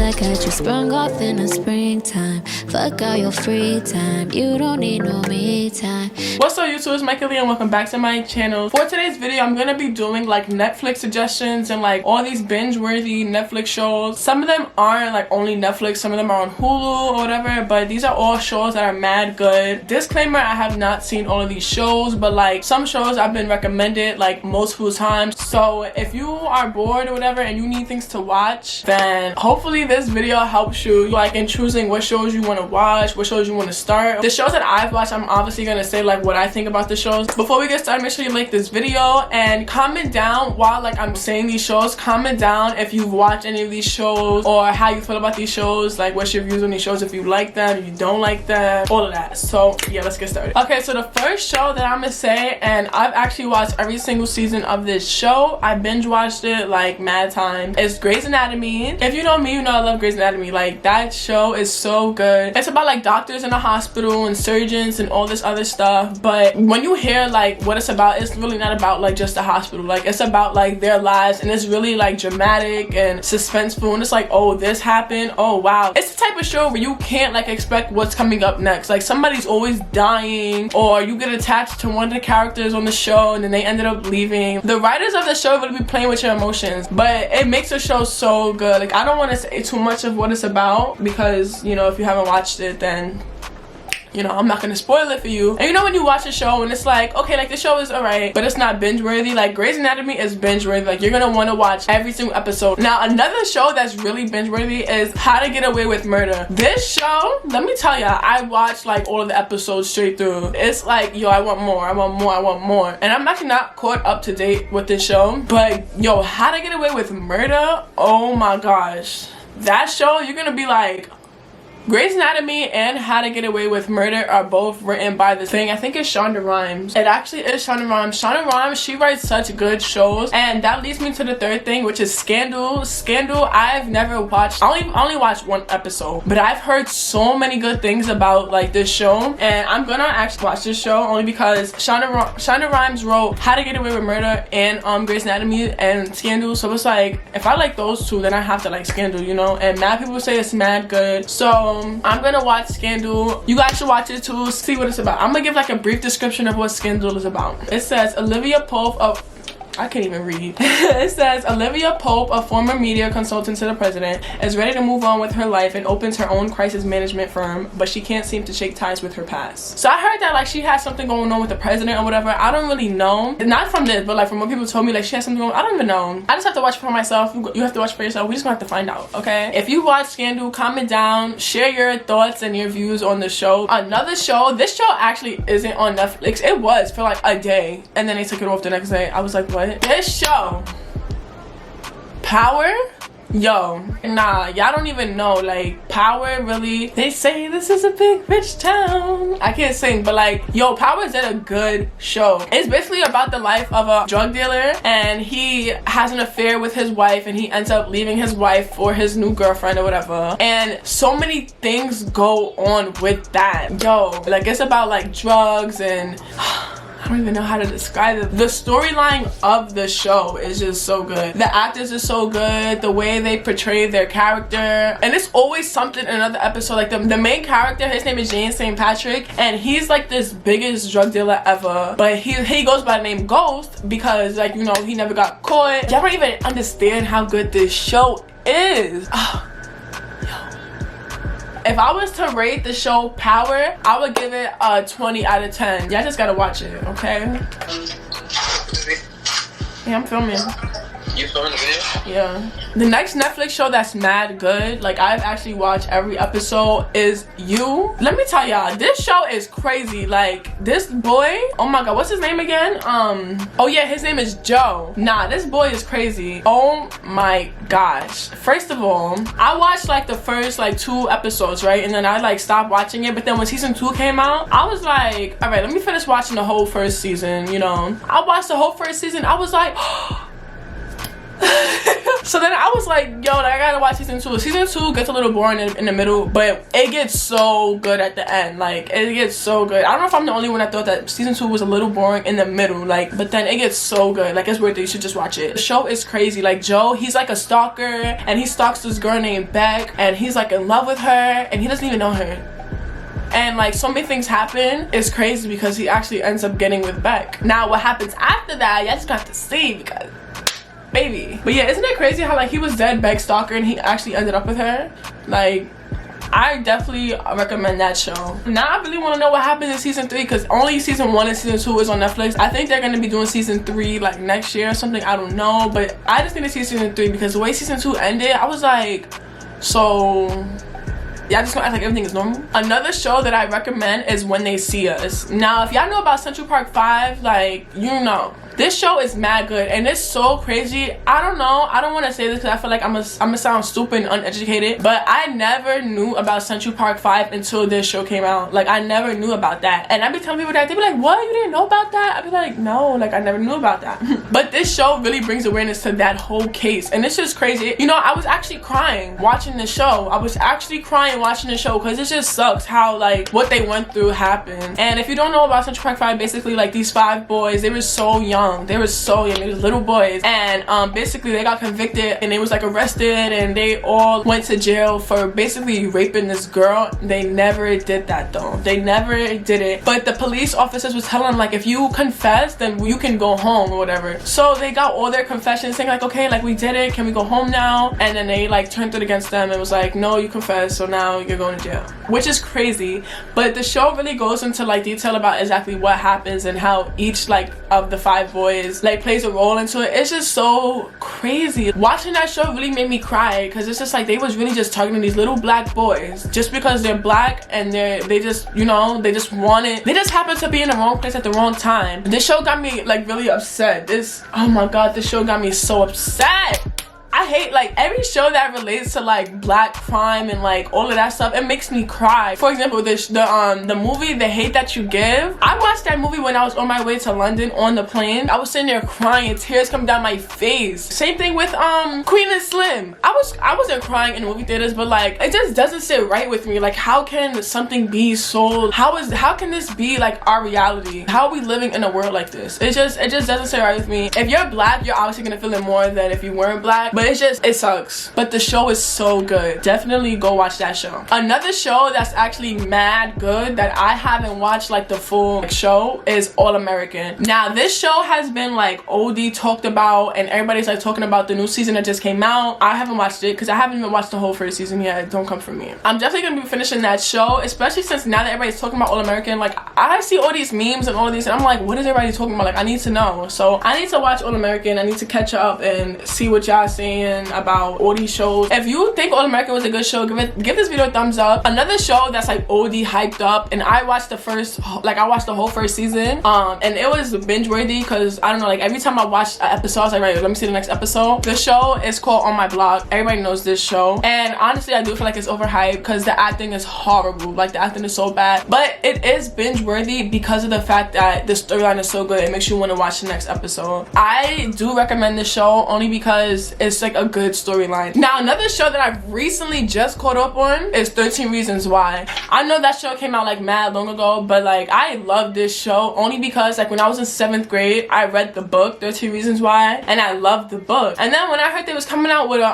like I just sprung off in the springtime. Fuck all your free time, you don't need no me time. What's up YouTube, it's Mícah and welcome back to my channel. For today's video, I'm gonna be doing like Netflix suggestions and like all these binge-worthy Netflix shows. Some of them aren't like only Netflix, some of them are on Hulu or whatever, but these are all shows that are mad good. Disclaimer, I have not seen all of these shows, but like some shows I've been recommended like multiple times. So if you are bored or whatever and you need things to watch, then hopefully this video helps you like in choosing what shows you want to watch, what shows you want to start. The shows that I've watched, I'm obviously gonna say like what I think about the shows. Before we get started, make sure you like this video and comment down while like I'm saying these shows. Comment down if you've watched any of these shows or how you feel about these shows, like what's your views on these shows, if you like them, if you don't like them, all of that. So yeah, let's get started. Okay, so the first show that I'm gonna say, and I've actually watched every single season of this show, I binge watched it like mad times, is Grey's Anatomy. If you know me, you know I love Grey's Anatomy. Like that show is so good. It's about like doctors in a hospital and surgeons and all this other stuff, but when you hear like what it's about, it's really not about like just the hospital. Like it's about like their lives, and it's really like dramatic and suspenseful, and it's like, oh, this happened, oh wow. It's the type of show where you can't like expect what's coming up next. Like somebody's always dying, or you get attached to one of the characters on the show and then they ended up leaving. The writers of the show will be playing with your emotions, but it makes the show so good. Like I don't want to say too much of what it's about because, you know, if you haven't watched it, then you know, I'm not gonna spoil it for you. And you know when you watch a show and it's like, okay, like the show is alright, but it's not binge worthy. Like Grey's Anatomy is binge worthy. Like you're gonna want to watch every single episode. Now another show that's really binge worthy is How to Get Away with Murder. This show, let me tell ya, I watched like all of the episodes straight through. It's like, yo, I want more, I want more, I want more. And I'm actually not caught up to date with this show, but yo, How to Get Away with Murder, oh my gosh. That show, you're gonna be like, Grey's Anatomy and How to Get Away with Murder are both written by the thing. I think it's Shonda Rhimes. It actually is Shonda Rhimes. Shonda Rhimes, she writes such good shows. And that leads me to the third thing, which is Scandal. Scandal, I've never watched. I only watched one episode, but I've heard so many good things about like this show. And I'm gonna actually watch this show only because Shonda Rhimes wrote How to Get Away with Murder and Grey's Anatomy and Scandal. So it's like, if I like those two, then I have to like Scandal, you know? And mad people say it's mad good. So I'm gonna watch Scandal. You guys should watch it too, see what it's about. I'm gonna give like a brief description of what Scandal is about. It says Olivia Pope of I can't even read. It says Olivia Pope, a former media consultant to the president, is ready to move on with her life and opens her own crisis management firm, but she can't seem to shake ties with her past. So I heard that like she has something going on with the president or whatever. I don't really know. Not from this, but like from what people told me, like she has something going on. I don't even know. I just have to watch it for myself. You have to watch it for yourself. We just gonna have to find out, okay? If you watch Scandal, comment down, share your thoughts and your views on the show. Another show, this show actually isn't on Netflix. It was for like a day, and then they took it off the next day. I was like, what? This show, Power, yo, nah, y'all don't even know. Like Power, really, they say this is a big rich town. I can't sing, but like, yo, Power is a good show. It's basically about the life of a drug dealer, and he has an affair with his wife, and he ends up leaving his wife for his new girlfriend or whatever. And so many things go on with that, yo. Like it's about like drugs and I don't even know how to describe it. The storyline of the show is just so good. The actors are so good. The way they portray their character. And it's always something in another episode. Like the main character, his name is James St. Patrick. And he's like this biggest drug dealer ever. But he goes by the name Ghost because like, you know, he never got caught. Y'all don't even understand how good this show is. If I was to rate the show Power, I would give it a 20 out of 10. Y'all just gotta watch it, okay? Yeah, I'm filming. You filming the video? Yeah. The next Netflix show that's mad good, like I've actually watched every episode, is You. Let me tell y'all, this show is crazy. Like this boy, oh my god, what's his name again? Oh yeah, his name is Joe. Nah, this boy is crazy. Oh my gosh. First of all, I watched like the first like 2 episodes, right? And then I like stopped watching it. But then when season 2 came out, I was like, all right, let me finish watching the whole first season, you know? I watched the whole first season. I was like, So then I was like, yo, like, I gotta watch season 2. Season 2 gets a little boring in the middle, but it gets so good at the end. Like, it gets so good. I don't know if I'm the only one that thought that season 2 was a little boring in the middle, like, but then it gets so good. Like, it's worth it. You should just watch it. The show is crazy. Like, Joe, he's like a stalker, and he stalks this girl named Beck, and he's like in love with her, and he doesn't even know her. And like, so many things happen. It's crazy because he actually ends up getting with Beck. Now what happens after that, y'all just got to see, because baby. But yeah, isn't it crazy how like he was dead Beck stalker and he actually ended up with her? Like, I definitely recommend that show. Now I really want to know what happens in season 3, because only season 1 and season 2 is on Netflix. I think they're going to be doing season 3 like next year or something. I don't know, but I just need to see season 3 because the way season 2 ended, I was like, so y'all just gonna act like everything is normal? Another show that I recommend is When They See Us. Now, if y'all know about Central Park 5, like, you know. This show is mad good and it's so crazy. I don't know, I don't want to say this because I feel like I'm gonna sound stupid and uneducated, but I never knew about Central Park 5 until this show came out. Like, I never knew about that. And I be telling people that, they be like, what, you didn't know about that? I be like, no, like, I never knew about that. But this show really brings awareness to that whole case, and it's just crazy. You know, I was actually crying watching the show. I was actually crying watching the show because it just sucks how like what they went through happened. And if you don't know about Central Park 5, basically like these 5 boys, they were so young. They were so young. They were little boys, and basically they got convicted and they was like arrested, and they all went to jail for basically raping this girl. They never did that though. They never did it. But the police officers was telling them like, if you confess, then you can go home or whatever. So they got all their confessions, saying like, okay, like we did it. Can we go home now? And then they like turned it against them and was like, no, you confessed, so now you're going to jail. Which is crazy. But the show really goes into like detail about exactly what happens and how each like of the 5 boys like plays a role into it. It's just so crazy. Watching that show really made me cry because it's just like they was really just targeting these little black boys just because they're black, and they just, you know, they just happen to be in the wrong place at the wrong time. This show got me like really upset. Oh my god, this show got me so upset. I hate like every show that relates to like black crime and like all of that stuff. It makes me cry. For example, the movie The Hate That You Give. I watched that movie when I was on my way to London on the plane. I was sitting there crying, tears coming down my face. Same thing with Queen and Slim. I wasn't crying in movie theaters, but like it just doesn't sit right with me. Like, how can something be so, how can this be like our reality? How are we living in a world like this? It just doesn't sit right with me. If you're black, you're obviously gonna feel it more than if you weren't black. But it sucks. But the show is so good. Definitely go watch that show. Another show that's actually mad good that I haven't watched like the full show is All American. Now this show has been like OD talked about, and everybody's like talking about the new season that just came out. I haven't watched it because I haven't even watched the whole first season yet. Don't come for me. I'm definitely gonna be finishing that show, especially since now that everybody's talking about All American. Like, I see all these memes and all of these, and I'm like, what is everybody talking about? Like, I need to know. So I need to watch All American. I need to catch up and see what y'all saying about all these shows. If you think All American was a good show, give this video a thumbs up. Another show that's like OD hyped up, and I watched the whole first season, and it was binge worthy because I don't know, like every time I watched an episode I was like, right, let me see the next episode. The show is called On My Block. Everybody knows this show, and honestly I do feel like it's overhyped because the acting is horrible. Like, the acting is so bad, but it is binge worthy because of the fact that the storyline is so good. It makes you want to watch the next episode. I do recommend this show only because it's like a good storyline. Now another show that I've recently just caught up on is 13 Reasons Why. I know that show came out like mad long ago, but like I love this show only because like when I was in 7th grade I read the book 13 Reasons Why, and I loved the book. And then when I heard they was coming out with a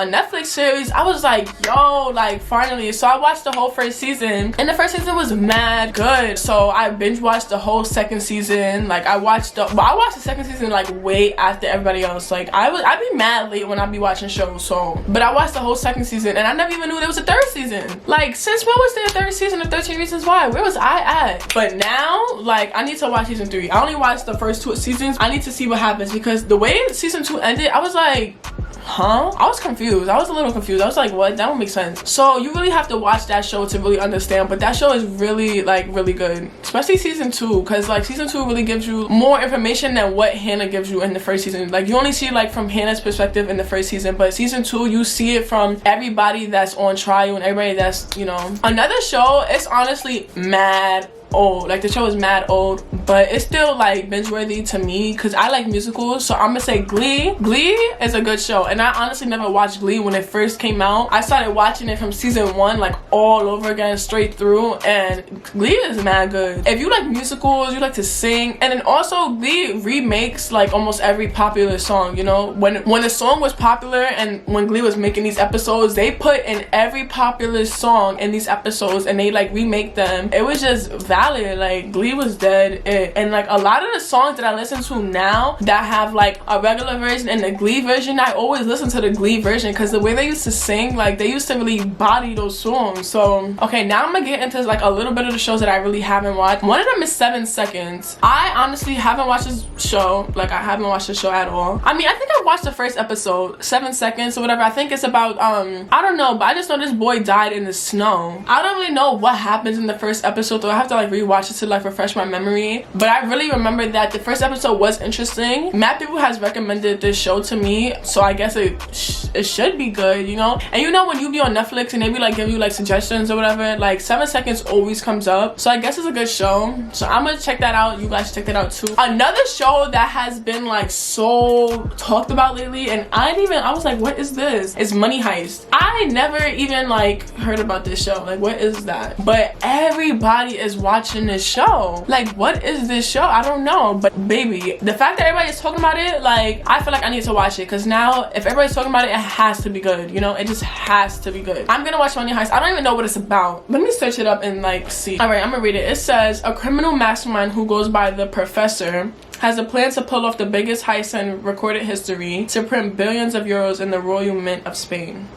Netflix series, I was like, yo, like finally. So I watched the whole first season, and the first season was mad good. So I binge watched the whole second season. Like I watched the second season like way after everybody else. Like I'd be mad late when I be watching shows. So, but I watched the whole second season, and I never even knew there was a third season. Like, since when was there a third season of 13 Reasons Why? Where was I at? But now, like, I need to watch season 3. I only watched the first 2 seasons. I need to see what happens because the way season 2 ended, I was like, huh? I was confused. I was a little confused. I was like, what? That don't make sense. So you really have to watch that show to really understand. But that show is really, like, really good. Especially season 2. Because, like, season 2 really gives you more information than what Hannah gives you in the first season. Like, you only see, like, from Hannah's perspective in the first season. But season 2, you see it from everybody that's on trial and everybody that's, you know. Another show, it's honestly mad old. Like the show is mad old, but it's still like binge worthy to me because I like musicals. So I'm gonna say Glee. Glee is a good show, and I honestly never watched Glee when it first came out. I started watching it from season 1 like all over again, straight through, and Glee is mad good. If you like musicals, you like to sing, and then also Glee remakes like almost every popular song. You know, when the song was popular and when Glee was making these episodes, they put in every popular song in these episodes and they like remake them. It was just valid. Like Glee was dead. And like a lot of the songs that I listen to now that have like a regular version and the Glee version, I always listen to the Glee version because the way they used to sing, like they used to really body those songs. So okay, now I'm gonna get into like a little bit of the shows that I really haven't watched. One of them is 7 Seconds. I honestly haven't watched this show. Like I haven't watched the show at all. I mean, I think I watched the first episode, 7 Seconds or whatever. I think it's about I don't know, but I just know this boy died in the snow. I don't really know what happens in the first episode, though. I have to like rewatch it to like refresh my memory, but I really remember that the first episode was interesting. Mad people has recommended this show to me, so I guess it should be good, you know. And you know when you be on Netflix and they be like give you like suggestions or whatever, like 7 Seconds always comes up, so I guess it's a good show. So I'm gonna check that out. You guys should check that out too. Another show that has been like so talked about lately, and I was like, what is this? It's Money Heist. I never even like heard about this show. Like, what is that? But everybody is watching this show. Like, what is this show? I don't know. But baby, the fact that everybody is talking about it, like, I feel like I need to watch it, because now if everybody's talking about it, it has to be good, you know. It just has to be good. I'm gonna watch Money Heist. I don't even know what it's about. Let me search it up and like see. All right, I'm gonna read it. It says a criminal mastermind who goes by the Professor has a plan to pull off the biggest heist in recorded history to print billions of euros in the Royal Mint of Spain.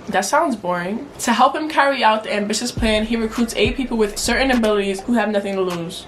That sounds boring. To help him carry out the ambitious plan, he recruits 8 people with certain abilities who have nothing to lose.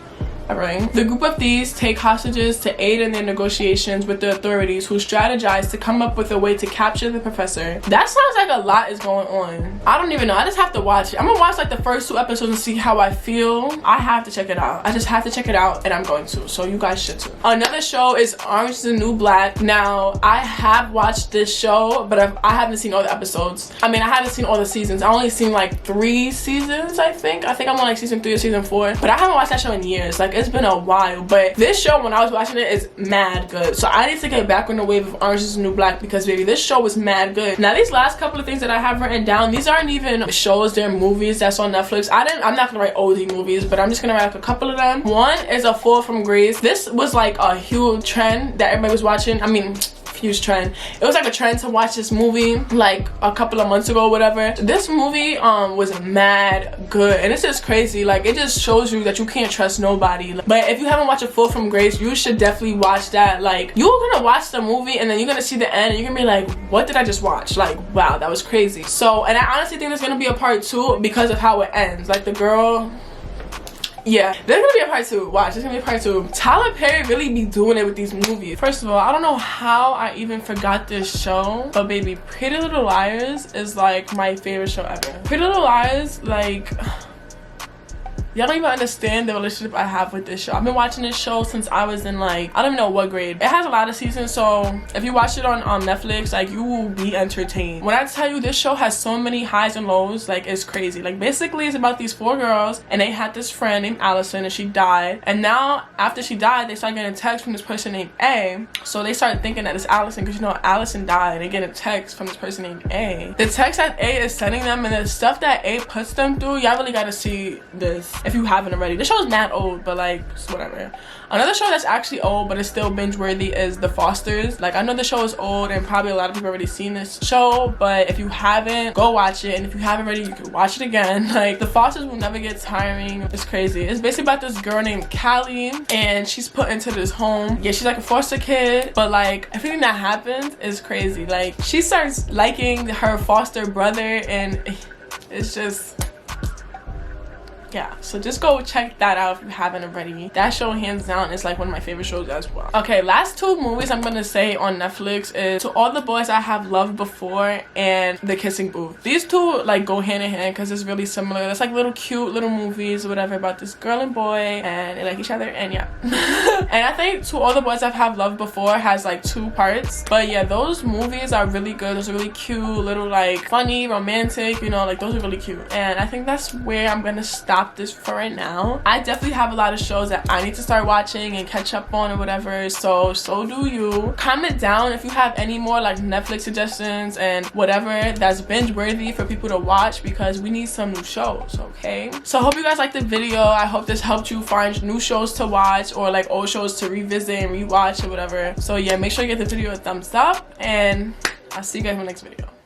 Alright. The group of thieves take hostages to aid in their negotiations with the authorities, who strategize to come up with a way to capture the Professor. That sounds like a lot is going on. I don't even know. I just have to watch it. I'm gonna watch like the first 2 episodes and see how I feel. I have to check it out. I just have to check it out, and I'm going to. So you guys should too. Another show is Orange is the New Black. Now, I have watched this show, but I haven't seen all the episodes. I mean, I haven't seen all the seasons. I only seen like 3 seasons, I think. I think I'm on like season 3 or season 4. But I haven't watched that show in years. Like, it's been a while. But this show, when I was watching it, is mad good. So I need to get back on the wave of Orange is the New Black, because baby, this show was mad good. Now, these last couple of things that I have written down, these aren't even shows, they're movies that's on Netflix. I'm not gonna write OD movies, but I'm just gonna write like a couple of them. One is A Fall from Grace. This was like a huge trend that everybody was watching. I mean, huge trend. It was like a trend to watch this movie like a couple of months ago or whatever. This movie was mad good, and it's just crazy. Like, it just shows you that you can't trust nobody. But if you haven't watched A Fall from Grace, you should definitely watch that. Like, you're gonna watch the movie and then you're gonna see the end and you're gonna be like, what did I just watch? Like, wow, that was crazy. So, and I honestly think there's gonna be a part 2 because of how it ends. Like, the girl, yeah, there's gonna be a part 2. Watch, there's gonna be a part 2. Tyler Perry really be doing it with these movies. First of all, I don't know how I even forgot this show, but baby, Pretty Little Liars is like my favorite show ever. Pretty Little Liars, like, y'all don't even understand the relationship I have with this show. I've been watching this show since I was in like, I don't even know what grade. It has a lot of seasons, so if you watch it on Netflix, like, you will be entertained. When I tell you, this show has so many highs and lows, like, it's crazy. Like, basically it's about these 4 girls, and they had this friend named Allison, and she died. And now after she died, they start getting a text from this person named A. So they start thinking that it's Allison, because you know Allison died. They get a text from this person named A. The text that A is sending them and the stuff that A puts them through, y'all really gotta see this if you haven't already. This show is mad old, but like, whatever. Another show that's actually old but it's still binge worthy is The Fosters. Like, I know the show is old and probably a lot of people already seen this show, but if you haven't, go watch it. And if you haven't already, you can watch it again. Like, The Fosters will never get tiring. It's crazy. It's basically about this girl named Callie, and she's put into this home. Yeah, she's like a foster kid, but like, everything that happens is crazy. Like, she starts liking her foster brother, and it's just, yeah, so just go check that out if you haven't already. That show, hands down, is like one of my favorite shows as well. Okay, last 2 movies I'm gonna say on Netflix is To All the Boys I Have Loved Before and The Kissing Booth. These 2 like go hand in hand because it's really similar. It's like little cute little movies or whatever about this girl and boy, and they like each other, and yeah. And I think To All the Boys I Have Loved Before has like 2 parts, but yeah, those movies are really good. Those are really cute, little like funny, romantic, you know, like those are really cute. And I think that's where I'm gonna stop stop this for right now. I definitely have a lot of shows that I need to start watching and catch up on or whatever, so do you. Comment down if you have any more like Netflix suggestions and whatever that's binge worthy for people to watch, because we need some new shows, okay? So I hope you guys liked the video. I hope this helped you find new shows to watch or like old shows to revisit and rewatch or whatever. So yeah, make sure you give the video a thumbs up, and I'll see you guys in the next video.